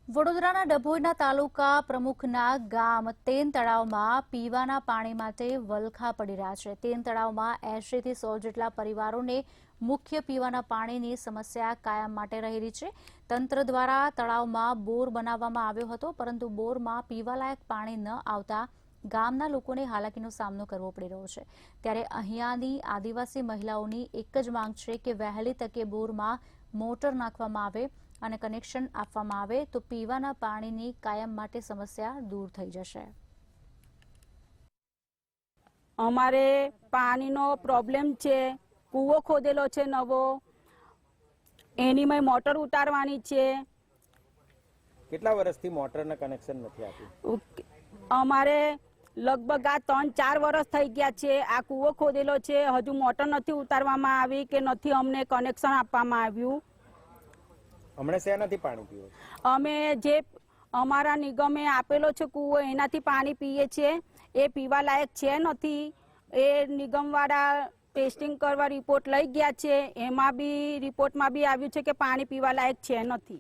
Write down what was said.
વડોદરાના ડભોઈના તાલુકા પ્રમુખના ગામ તેન તળાવમાં પીવાના પાણી માટે વલખા પડી રહ્યા છે। તેન તળાવમાં 80 થી 100 જેટલા પરિવારોને મુખ્ય પીવાના પાણીની સમસ્યા કાયમ માટે રહેલી છે। તંત્ર દ્વારા તળાવમાં બોર બનાવવામાં આવ્યો હતો, પરંતુ બોરમાં પીવાલાયક પાણી ન આવતા ગામના લોકોને હાલાકીનો સામનો કરવો પડી રહ્યો છે। ત્યારે અહીંયાની આદિવાસી મહિલાઓની એક જ માંગ છે કે વહેલી તકે બોરમાં મોટર નાખવામાં આવે અને કનેક્શન આપવામાં આવે તો પીવાના પાણીની કાયમ માટે સમસ્યા દૂર થઈ જશે। અમારે પાણીનો પ્રોબ્લેમ છે, કૂવો ખોદેલો છે નવો, એની મેં મોટર ઉતારવાની છે। કેટલા વર્ષથી મોટરના કનેક્શન નથી આપ્યું? અમારે લગભગ આ 3-4 વર્ષ થઈ ગયા છે। આ કૂવો ખોદેલો છે, હજુ મોટર નથી ઉતારવામાં આવી કે નથી અમને કનેક્શન આપવામાં આવ્યું। હમણાં શેનાથી પાણી પીવો? અમે જે અમારા નિગમે આપેલો છે કૂવો એનાથી પાણી પીએ છીએ। એ પીવા લાયક છે નથી। એ નિગમવાળા ટેસ્ટિંગ કરવા રિપોર્ટ લઈ ગયા છે, એમાં બી રિપોર્ટમાં બી આવ્યું છે કે પાણી પીવા લાયક છે નથી।